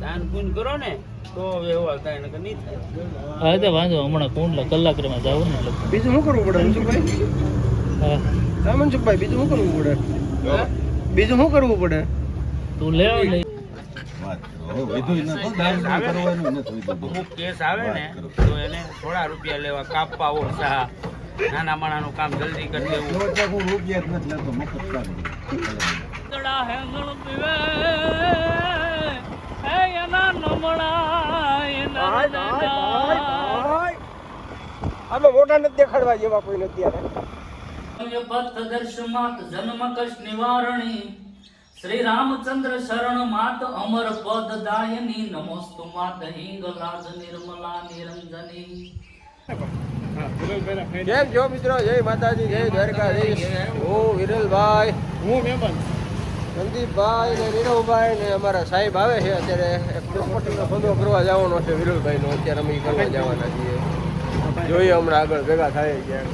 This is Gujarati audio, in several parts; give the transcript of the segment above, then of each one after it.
દાન પૂન કરો ને તો વ્યવહાર થાય ને નહીં થાય. હા તો વાંધો હમણાં કોણ કલાકમાં જાવ ને એટલે બીજું શું કરવું પડે મનસુખભાઈ? હા હા મનસુખભાઈ, બીજું શું કરવું પડે? બીજું શું કરવું પડે? તું લેવ લે અમુક કેસ આવે ને તો એને થોડા રૂપિયા લેવા, કાપવા ઓછા, નાના માણાનું કામ જલ્દી કરી દેવું. આમાં મોટા નથી દેખાડવા જેવા કોઈ નથી યાર. પથદર્શમાત જન્મ કશ નિવારણી શ્રી રામચંદ્ર શરણ માત અમર પદ દાયની નમોસ્તુ માત હિંગલાજ નિર્મલા નિરંજની. કેમ છો મિત્રો? જય માતાજી, જય દ્વારકાધીશ. હું વિરલભાઈ, હું મહેમાન સંદીપભાઈ ને નીરવભાઈ ને અમારા સાહેબ આવે છે. અત્યારે એક પ્રોપર્ટીનો ધંધો કરવા જવાનો છે વિરલભાઈનો. અત્યારે અમે કરવા જવાના છીએ. જોઈએ હમણાં આગળ ભેગા થાય ગયા.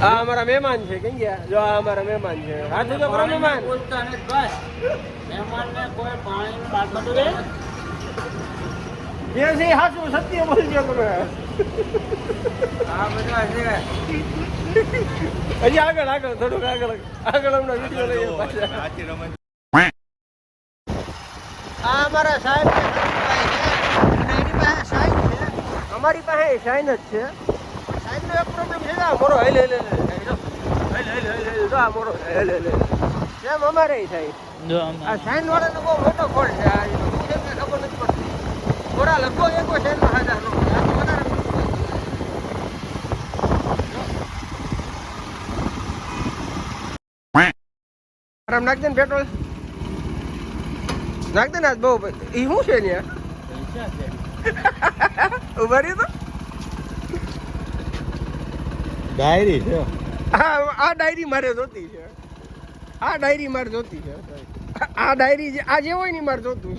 આ અમારા મહેમાન છે. કેમ ગયા? જો આ અમારા મહેમાન છે. હાથું તો કરો મહેમાન. બોલતા નથી બસ. મહેમાનને કોઈ પાણીની બાબત છે. જે છે હાચું સત્ય બોલજો તમે. આ બધા છે. હજી આગળ આગળ થોડુંક આગળ હમણાં વિડીયો લઈએ પાછા. આ અમારા સાહેબ છે, એની પાસે સાઈન છે. અમારી પાસે સાઈન જ છે. સાઈનનો એક પ્રોબ્લેમ છે. આ મોરો હેલ હેલ હેલ આ મોરો હેલ હેલ જેમ અમારે થાય. જો આ સાઈન વાળાનો બહુ મોટો ફોન છે. આ શું છે કે ખબર નથી પડતી. થોડા લખો એકો સાઈનમાં હાજર નો વધારે આરામ નાખ દે ને પેટ્રોલ નાખ દે ને. આજ બહુ એ શું છે ને ઉભા રહ્યો તો ડાયરી છે. આ ડાયરી મારે જોતી છે. આ ડાયરી મારે જોતી છે. આ ડાયરી આ જે હોય ને મારે જોતું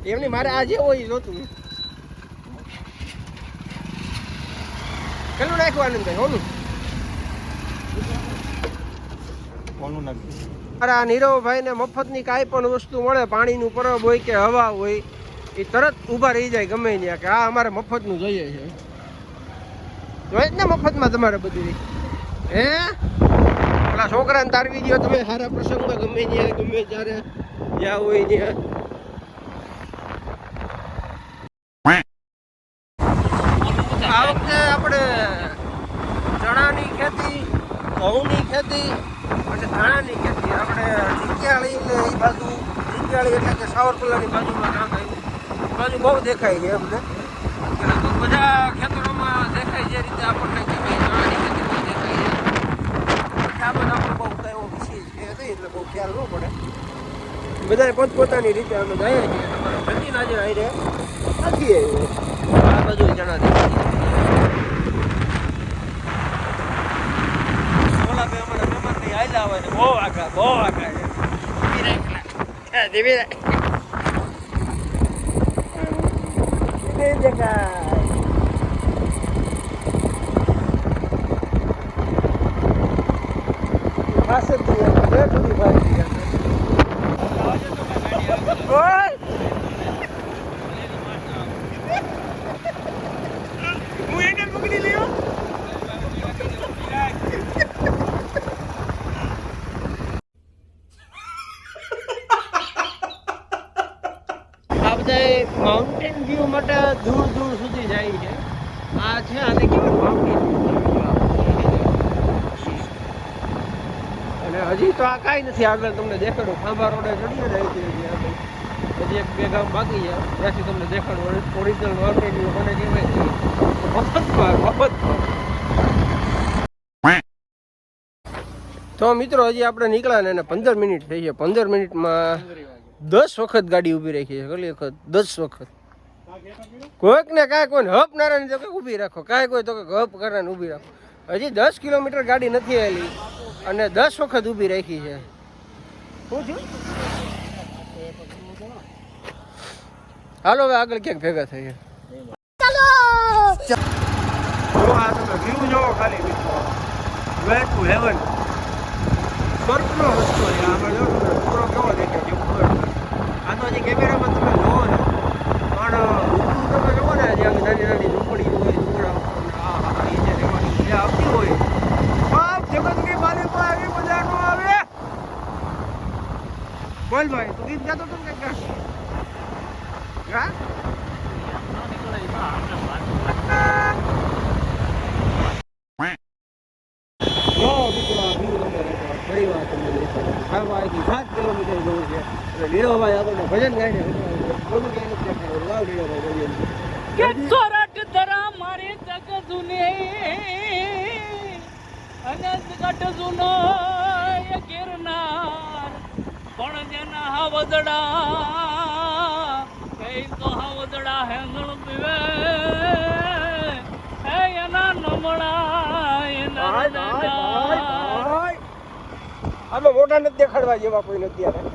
એમની મારે આ જે હોય એ જોતું. કેટલું નાખવાનું થાય? હોનું મારા નીરવભાઈ ને મફતની કાંઈ પણ વસ્તુ મળે, પાણીનું પરબ હોય કે હવા હોય, એ તરત ઊભા રહી જાય ગમે ત્યાં કે આ અમારે મફતનું જોઈએ છે. જોઈએ જ ને મફતમાં તમારે બધું. હે પેલા છોકરાને તારવી દો તમે સારા પ્રસંગમાં ગમે ત્યાં ગમે ત્યારે જ્યાં હોય ત્યાં. આ વખતે આપણે ચણાની ખેતી, ઘઉંની ખેતી અને ધાણાની ખેતી આપણે ઢીંક્યાળી ને એ બાજુ, ઢીંક્યાળી એટલે કે સાવરકુંડલાની બાજુમાં નામ આવ્યું. એ બાજુ બહુ દેખાય છે અમને. બધા ખેતરોમાં દેખાય જે રીતે આપણને કે ભાઈ ચણાની ખેતી બહુ દેખાય છે. આ બધા આપણે બહુ કાંઈ એવો વિશેષ છે નહીં એટલે બહુ ખ્યાલ ન પડે. બધાએ પોતપોતાની રીતે અમે જઈએ છીએ. તમારા ખેતીના જે આઈ રહે નથી આવ્યું. આ બાજુ ચણાની ખેતી. ઓલા બે અમારા મહેમાનની આયલા હોય ને બહુ આઘા છે. ધીમી રાખ. નહીં દેખાય. પાસે જ બેઠ સુધી ભાગી ગયા. હું એને પકડી લ્યો. આ બધા માઉન્ટેન વ્યૂ માટે દૂર દૂર સુધી જાય છે. આ છે આને કેવું માઉન્ટેન અને હજી તો આ કાંઈ નથી. આગળ તમને દેખાડું ખાંભા રોડે ચડીએ ને હજી એક બે ગામ બાકી છે. ત્યાંથી તમને દેખાડું ઓરિજિનલ માઉન્ટેન વ્યૂ મને કહેવાય છે. મફત. તો મિત્રો હજી આપણે નીકળ્યા ને 15 મિનિટ થઈ છે. 15 મિનિટમાં 10 વખત ગાડી ઊભી રાખી છે. કેટલી વખત? 10 વખત. કોઈક ને કાંઈ કોઈને હપ નારાયણ તો કંઈક ઊભી રાખો, કાંઈ કોઈ તો કંઈક હપ કરાને ઊભી રાખો. હજી 10 કિલોમીટર ગાડી નથી આવેલી અને 10 વખત ઊભી રાખી છે. શું થયું? હાલો હવે આગળ ક્યાંક ભેગા થઈએ. જો આ તમે વ્યૂ જોવો ખાલી મિત્રો. Way to heaven. સ્વર્ગનો રસ્તો છે. આમાં જો પૂરો કેવો દેખાય છે. આ તો હજી ભાઈ તું ગીત ગાતો તો કઈ ગા ગા ભજન ગાઈને કે સોરઠ ધરા મારે જગ જુને અને જગટ જુનો એ ગિરનાર પણ જેના હાવદડા કઈ તો હાવદડા હેંગણ પીવે હે એના નમણા એના આમાં મોટા નથી દેખાડવા જેવા કોઈ નથી યાર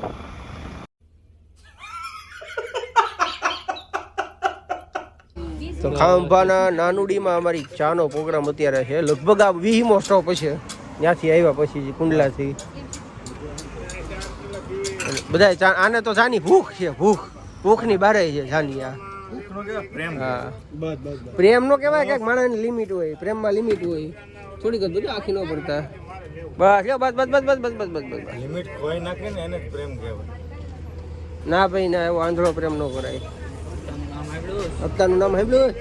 તો ખાંભાના નાનુડીમાં અમારી ચાનો પ્રોગ્રામ અત્યારે છે લગભગ આ 20મો સ્ટોપ હશે ત્યાંથી આવ્યા પછી કુંડલાથી બધા ચા આને તો ચાની ભૂખ છે ભૂખની બારે છે ચાની આ હા પ્રેમ નો કહેવાય કે માણસની લિમિટ હોય પ્રેમમાં લિમિટ હોય થોડીક જ બધું આખી ન પડતા બસ બસ બસ બસ બસ બસ બસ બસ બસ લિમિટ કોઈ નાખે ને એને જ પ્રેમ કહેવાય ના ભાઈ ના એવો આંધળો પ્રેમ ન કરાય હપ્તાનું નામ સાંભળ્યું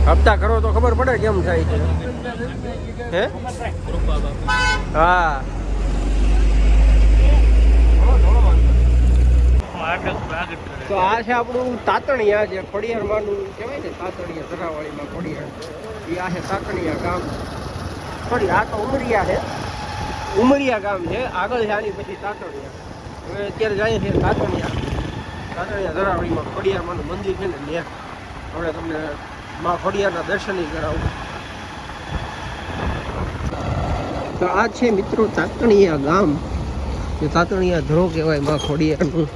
હપ્તા કરો તો ખબર પડે કેમ થાય છે હે હા તો આ છે આપણું તાતણિયા જે ખોડિયારમાંનું કહેવાય ને તાતણિયા ધરાવાળીમાં ખોડિયાર એ આ છે તાતણિયા ગામ સોરી આ તો ઉમરિયા ગામ છે આગળ છે આની પછી તાતણિયા હવે અત્યારે જાય છે તાતણિયા ધરાવાળીમાં ખોડિયારમાંનું મંદિર છે ને ત્યાં હવે તમને માં ખોડિયારના દર્શન કરાવું તો આ છે મિત્રો તાતણિયા ગામ જે તાતણિયા ધરો કહેવાય માં ખોડિયારનું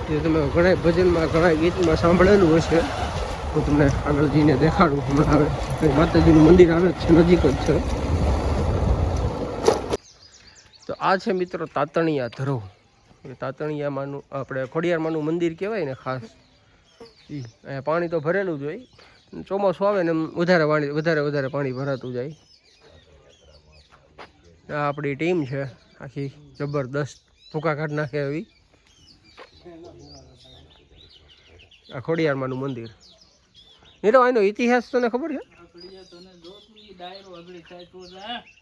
જે તમે ઘણા ભજનમાં ઘણા ગીતમાં સાંભળેલું હશે હું તમને આગળ જઈને દેખાડું હમણાં આવે માતાજીનું મંદિર આવે છે નજીક જ છે તો આ છે મિત્રો તાતણિયા ધરો એ તાતણિયામાંનું આપણે ખોડિયારમાંનું મંદિર કહેવાય ને ખાસ અહીંયા પાણી તો ભરેલું જ હોય ચોમાસું આવે ને વધારે પાણી ભરાતું જાય આ આપણી ટીમ છે આખી જબરદસ્ત ભૂકા કાઢ નાખે એવી આ ખોડિયારમાંનું મંદિર નીરવ એનો ઇતિહાસ તને ખબર છે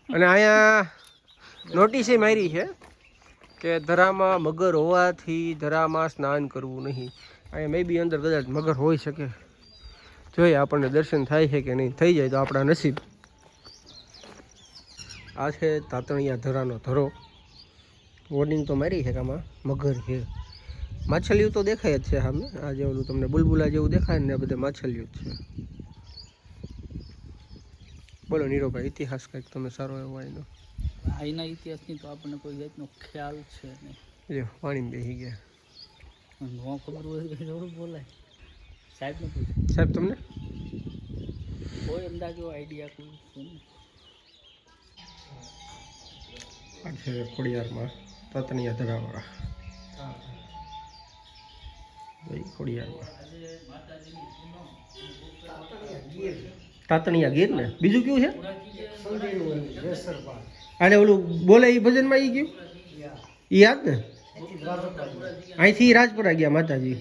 અને અહીંયા નોટિસ એ મારી છે કે ધરામાં મગર હોવાથી ધરામાં સ્નાન કરવું નહીં અહીંયા મે બી અંદર કદાચ મગર હોઈ શકે જોઈએ આપણને દર્શન થાય છે કે નહીં થઈ જાય તો આપણા નસીબ આ છે તાતણિયા ધરાનો ધરો વોર્નિંગ તો મારી છે કે આમાં મગર છે માછલીઓ તો દેખાય જ છે સામે આ જે ઓલું તમને બુલબુલા જેવું દેખાય ને બધે માછલીઓ જ છે બોલો નીરોભાઈ ઇતિહાસ કંઈક તમે સારો એવો એનો આઈના ઇતિહાસની તો આપણને કોઈ જાતનો ખ્યાલ છે નહીં જો પાણી બેસી ગયા ન ખબર હોય કે જરૂર બોલાય સાહેબને પૂછે સાહેબ તમને કોઈ અંદાજો આઈડિયા કોઈ છે આ છે ખોડિયારમાં તાતણિયા ધરાવાળા ખોડિયારમાં તાતણિયા ગીર ને બીજું કયું છે અને ઓલું બોલે એ ભજનમાં એ ગયું એ યાદ ને અહીંથી રાજપુરા ગયા માતાજી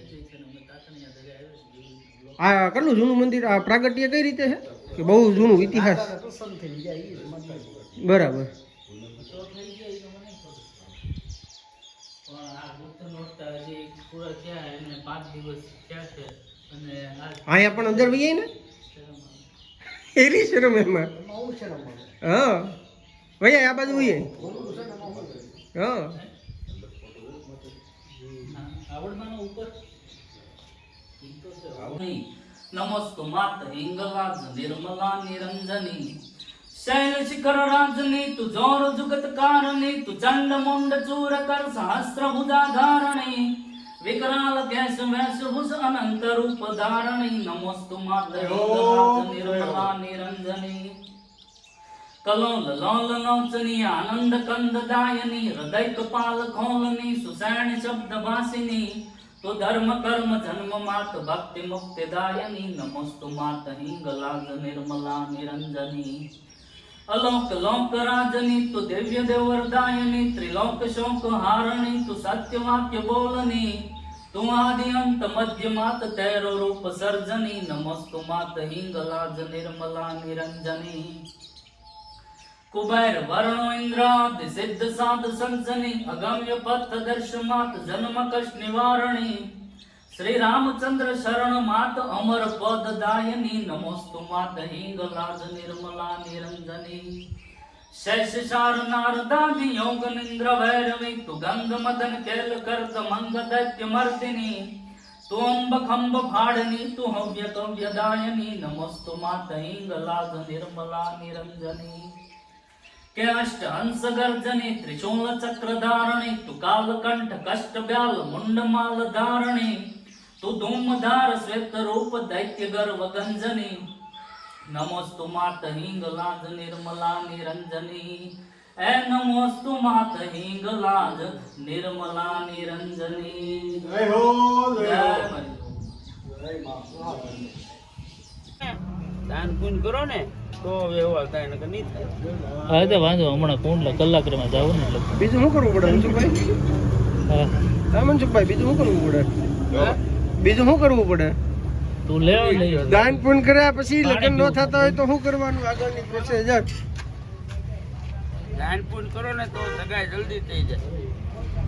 આ કેટલું જૂનું મંદિર આ પ્રાગટ્ય કઈ રીતે છે કે બહુ જૂનું ઇતિહાસ બરાબર અહીંયા પણ અંદર વહી ને એરી શરમ એમાં હા ભાઈ આ બાજુ વહી હા નમસ્તુ માત હિંગલાજ નિર્મલા નિરંજની શૈલ શિખર રાજની તુ જોર જુગત કારણી તુ ચંડ મુંડ ચૂર કર સહસ્ત્ર ભુજા ધારણી વિકરાલ કેશ વેશ ભુજ અનંત રૂપ ધારણી નમસ્તુ માત હિંગલાજ નિર્મલા નિરંજની કલોલ લોલ લોચની આનંદ કંદ દાયની હૃદય કપાલ ખોલની સુસૈણ શબ્દ ભાસિની તો ધર્મ કર્મ જન્મ માત ભક્તિ મુક્તિ દાયની નમસ્તુ માત હિંગલાજ નિર્મલા નિરંજની અલોક લોક રાજની તું દિવ્ય દેવરદાયની ત્રિલોક શોક હારણી તું સત્ય વાક્ય બોલની તું આદિ અંત મધ્ય માત તેરો રૂપ સર્જની નમસ્તુ માત હિંગલાજ નિર્મલા નિરંજની કુબેર વર્ણો ઇન્દ્રાદિ સિદ્ધ સાધ સંસની અગમ્ય પથ દર્શ માત જન્મ કશ નિવારણી શ્રી રામચંદ્ર શરણ માત અમર પદ દાયની નમોસ્તુ માત હિંગલાજ નિર્મલા નિરંજની શેષ શાર નારદાદિ યોગ નિંદ્ર ભૈરવી તુ ગંગ મદન કેલ કરત મંગ દૈત્ય મર્દિની તુ અંબ ખંબ ફાડની તુ હવ્ય કવ્ય દાયની નમોસ્તુ માત હિંગલાજ નિર્મલા નિરંજની કે અષ્ટ હંસ ગર્જની ત્રિશૂલ ચક્ર ધારણી તુ કાલકંઠ કષ્ટ બ્યાલ મુંડ માલ ધારણી તુ ધૂમધાર શ્વેત રૂપ દૈત્ય ગર્વ ગંજની નમોસ્તુ માત હિંગલાજ નિર્મલા નિરંજની એ નમોસ્તુ માત હિંગલાજ નિર્મલા નિરંજની જય દાન પુણ્ય કરો ને તો વ્યવહાર થાય નકર નહીં થાય. હા તો વાંધો હમણાં કુંડલા કલાકમાં જાવ ને એટલે બીજું શું કરવું પડે મનસુખભાઈ? હા હા મનસુખભાઈ, બીજું શું કરવું પડે? બીજું શું કરવું પડે? તું લેવા લઈ દાન પૂન કર્યા પછી લગ્ન ન થતા હોય તો શું કરવાનું આગળની પ્રોસેસ? દાન પુણ્ય કરો ને તો સગાઈ જલ્દી થઈ જાય.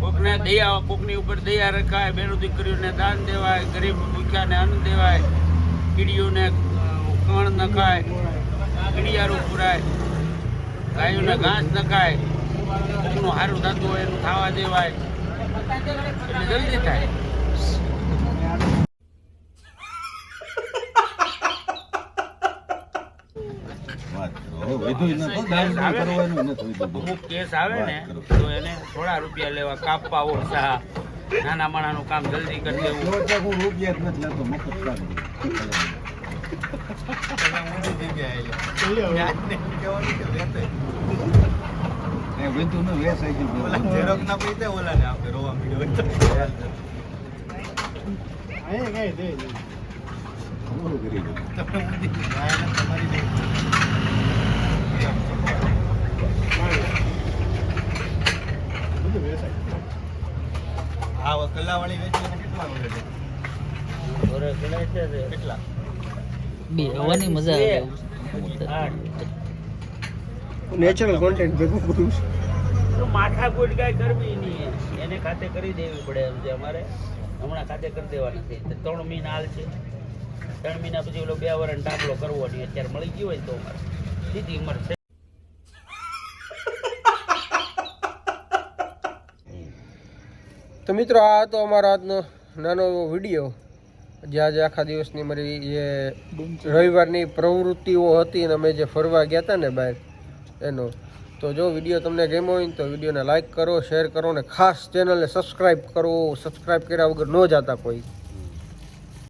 કોકને દયા, કોકની ઉપર દયા રખાય, બેનું દીકરીઓને દાન દેવાય, ગરીબ ભૂખ્યાને અન્ન દેવાય, કીડીઓને કણ નખાય, કીડિયારું પુરાય, ગાયોને ઘાસ નખાય, કોકનું સારું થતું હોય એનું ખાવા દેવાય, એટલે જલ્દી થાય. અમુક કેસ આવે ને તો એને થોડા રૂપિયા લેવા, કાપવા ઓછા, નાના માણાનું કામ જલ્દી કરી દેવું. કલાવાળી વેચી કેટલા મળે છે? કેટલા? બે હવાની મજા આવે. નેચરલ કોન્ટેન્ટ ભેગું કર્યું છે. તો માથાકૂટ કાંઈ કરવી નહીં, એને ખાતે કરી દેવી પડે. એમ છે અમારે હમણાં ખાતે કરી દેવા નથી. 3 મહિના હાલ છે, 3 મહિના પછી ઓલો 2 વર્ષ ટાંકલો કરવો નહીં. અત્યારે મળી ગયો હોય તો અમારે સીધી ઉંમર છે. તો મિત્રો, આ હતો અમારો આજનો નાનો એવો વિડીયો, જે આજે આખા દિવસની મારી જે રવિવારની પ્રવૃત્તિઓ હતી અને અમે જે ફરવા ગયા હતા ને બહાર એનો. તો જો વિડીયો તમને ગમ્યો હોય તો વિડીયોને લાઇક કરો, શેર કરો અને ખાસ ચેનલને સબસ્ક્રાઈબ કરો. સબસ્ક્રાઈબ કર્યા વગર ન જતા કોઈ.